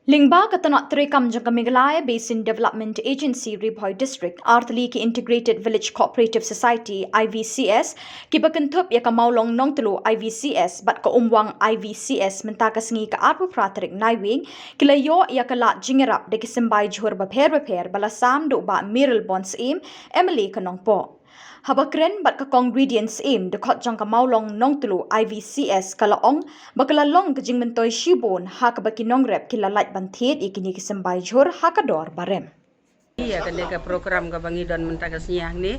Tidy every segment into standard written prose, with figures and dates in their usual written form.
Lingba Katanat Trekam Jangamigalaya Basin Development Agency Ribhoi District Arthli ki Integrated Village Cooperative Society IVCS kibakantup ya kamaulong nongtulu IVCS bat ka umwang IVCS mentakasngi ka arpu pratrik naiwing kilayo ya kala jingerap de kisimbai jhur bapher balasam do ba Miril Bonds aim Emily kanongpo Habakren bat ka congredient aim de khot jang ka maulong nongtulu IVCS kalaong bakala long kajing mentoy shibon ha ka bakinong rep kilalat banthet ikini kisambai jhor ha ka dor barem. Iya kan ka program ka bangi don mentakas niang ni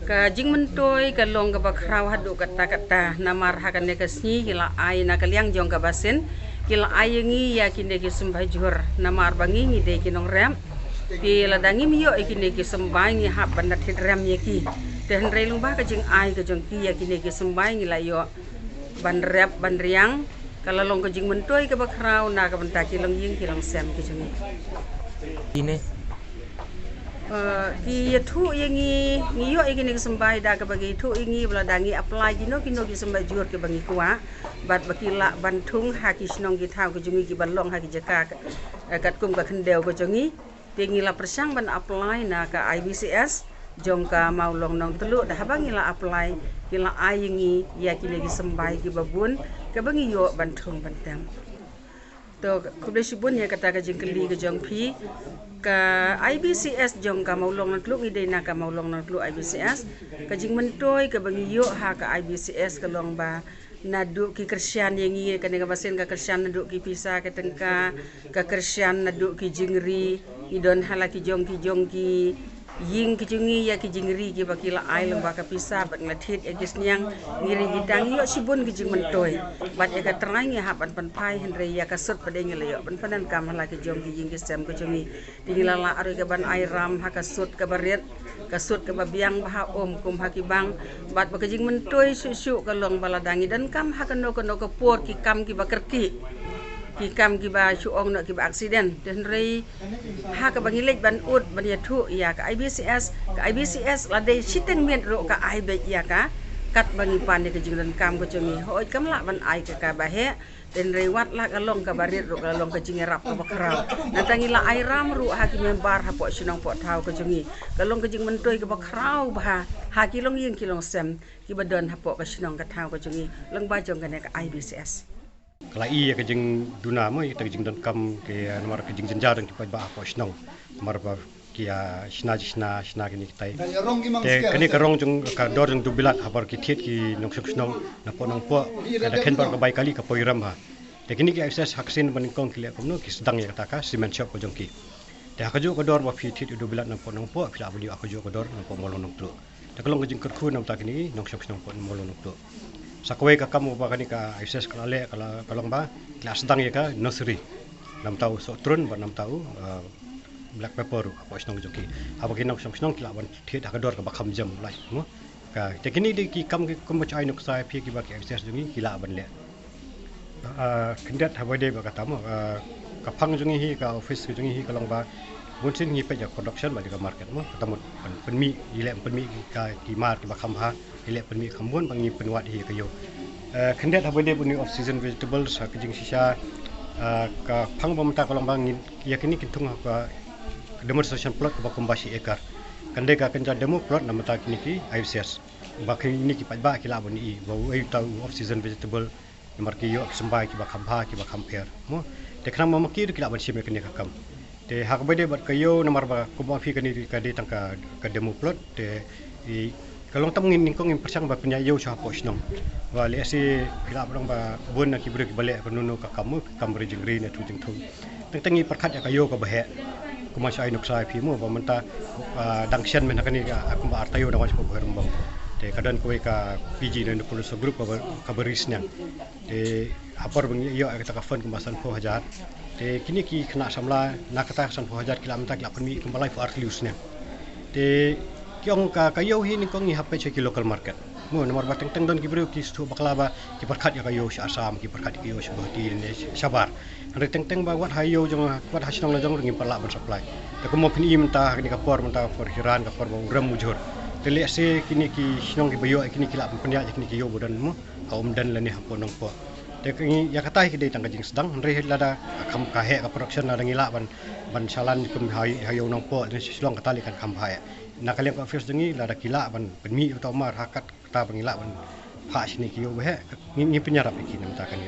ka jing mentoy ka long ka bakraw hadu kata namar ha kan ka sni kila ai na kaliang jong ka basin kila ai ngi ya kinde ki sambai jhor namar bangi ngi de kinong rem kila dangi miyo ikini ki sambai ngi ha bandat hidram ye ki den relung ba ka jing ai ka jong ki ya kinde ki sambai ngi la yo ban rep ban riang kalau long ka jing mentoy ka bakraw na ka bantaki long ying kilang sem ki jong ini ki thu yangi ngiyo ikini kesembai da ka bagi thu ingi bla dangi apply kino ki sembai jur ke bangi kuwa bat bakila bantung haki snong ki thau ko jungi ki balong haki jaka kat kum ka khendeu ko jungi tingi la persang ban apply na ka IBCS jong ka maulong nong telu dah bangi la apply kila ayingi ya kini ki sembai ki babun ka bangi yo bantung bantang to kubesibun ya kata ka jingkeli ke jong pi ka IBCS jong ka maulong nang tlu ngidei na ka maulong nang tlu IBCS ka jing mentoy ka bangi yo ha ka IBCS ka long ba nadu ki Kristian yang ngi ka nga basen ka Kristian nadu ki pisa ka tengka ka Kristian nadu ki jingri idon hala ki jong ki ying ki jungi ya ki jingri ki bakila ai lomba ka pisa bat nglathit egis niang ngiri gidang yo sibun ki jing mentoy bat e ka trangi ha ban pan pai henre ya ka sut pade ngel yo ban panan kam hala ki jong ki ying ki sem ko jungi tingila la aru ka ban ai ram ha ka sut ka bariet ka sut ka babiang ba om kum ha ki bang bat ba ka jing mentoy susu ka long baladangi dan kam ha ka no ka por ki kam ki bakerki ki kam ki ba suong no ki ba accident den rei ha ka bangilek ban ut ban ya thu ya ka IBCS la dei siteng mien ro ka ai be ya ka kat bangi pan ni ka jingran kam ko chungi hoi kam la ban ai ka ba he den rei wat la ka long ka barit ro ka long ka jingerap ka bakrau natangi la ai ram ru ha ki membar ha po sinong po thau ko chungi ka long ka jing mentoy ka bakrau ba ha ki long yin ki long sem ki badon ha po ka sinong ka thau ko chungi long ba jong ka ne ka IBCS Kalau iya kejeng duna mo kita kejeng dan kam ke nomor kejeng jenjar dan kipai ba apa snong nomor ba kia sna kini kita te kini kerong jung ka dor jung dubilat habar ki thiet ki nong snong na po nong po ada ken bar ka bai kali ka poiram ha te kini ki access haksin ban kong kile komno ki sedang ya kata ka cement shop ko jong ki te hakaju ka dor ba fi thiet dubilat na po nong po pila budi hakaju ka dor na po molon nong tu te kalong kejeng kerku nam ta kini nong snong po molon nong tu sakwe ka kamu ba kani ka access kala le kala kalong ba kelas sedang ya ka nursery 6 tahun so turun ba 6 tahun black pepper apa snong joki apa kini snong kila ban thiet ka dor ka bakam jam lai mo ka te kini di ki kam ki kum chai nuk sai phi ki ba ki access jungi kila ban le kendat ha de ba kata mo ka phang jungi hi ka office jungi hi kalong ba bunsin hi pe ja production ba di ka market mo ketemu penmi ile penmi ka ki mar ki bakam ha ile penmi khambon bangi penwat hi kayo kendat ha de puni off season vegetables ha kijing sisa ka phang bam ta kalong bang yakini kintung ha demonstration plot ba kumbasi ekar kande ka kenja demo plot nama ta kini ki ICS ba kini ki pa ba ki la boni ba ai ta off season vegetable nomor ki yo sembai ki ba khambha ki ba khamper mo te khram ma ki ki la ban sim kini ka kam te hak bade bat kayo nomor ba kumbang fi kini ka de tangka ka demo plot te kalong tam ngin kong persang ba penya yo cha po snong wa le si kila brang ba bun na ki bre ki bale ka nunu ka kamu kam bre jingri na tu jing thu tangi perkhat ya kayo ka bahe kuma sai nuk sai phi mo ba menta dangsian men kani ka aku ba artayo na was ko berum bang te kadan ko ka PG na no police group ka beris nya te apar bang yo ka ka fund kumbasan 4000 te kini ki kena samla na kata san 4000 kilometer kila permi kumbalai for artlius nya te kyong ka kayo hi ni kong ni hape che ki local market mo nomor bateng teng don ki bru ki stu baklaba ki perkhat ya kayo si asam ki perkhat ki yo si bahti ne sabar andre teng teng ba wat hayo jong wat hasinong la jong ngi pala ban supply ta ko mo pin im ta ni ka por menta for hiran ka por ram mujur tele se kini ki sinong ki bayo kini ki la penya kini ki yo bodan mo kaum dan la ni hapo nong po te kini ya kata ki de tang jing sedang re lada kam ka he ka production ada ngila ban salan kum hayo nong po ni silong kata kan kam ha na kalian ko first dengi lada kila ban mi to mar hakat kata bangila ban ha sini ki yo he ni penyarap iki nam ta kan